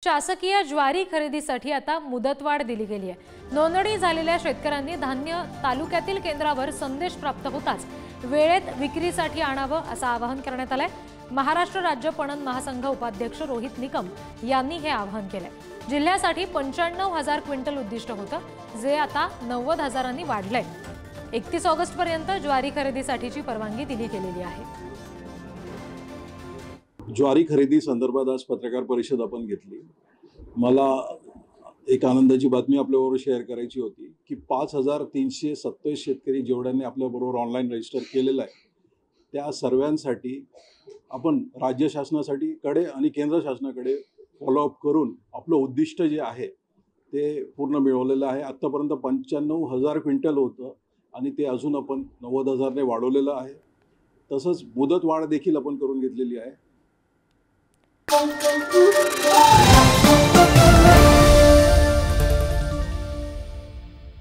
शासकीय ज्वारी खरेदीसाठी आता मुदतवाढ दिली गेली आहे। नोंदणी झालेल्या शेतकऱ्यांनी धान्य तालुक्यातील केंद्रावर संदेश प्राप्त होताच वेळेत विक्रीसाठी आणावं असं आवाहन करण्यात आलंय। महाराष्ट्र राज्य पणन महासंघ उपाध्यक्ष रोहित निकम यांनी हे आवाहन केलंय। जिल्ह्यासाठी 95,000 क्विंटल उद्दिष्ट होतं, जे आता 90,000 वाढलंय। 31 ऑगस्ट पर्यंत ज्वारी खरेदीसाठीची परवानगी दिली गेलेली आहे। ज्वारी खरेदी संदर्भात आज पत्रकार परिषद आपण घेतली। मला एक आनंदाची बातमी आपल्याबरोबर शेअर करायची होती की 5,327 शेतकरी जेवढ्यांनी आपल्याबरोबर ऑनलाईन रजिस्टर केलेलं आहे त्या सर्वांसाठी आपण राज्य शासनासाठी कडे आणि केंद्र शासनाकडे फॉलोअप करून आपलं उद्दिष्ट जे आहे ते पूर्ण मिळवलेलं आहे। आतापर्यंत 95,000 क्विंटल होतं आणि ते अजून आपण 90,000 ने वाढवलेलं आहे। तसंच मुदत वाढ देखील आपण करून घेतलेली आहे।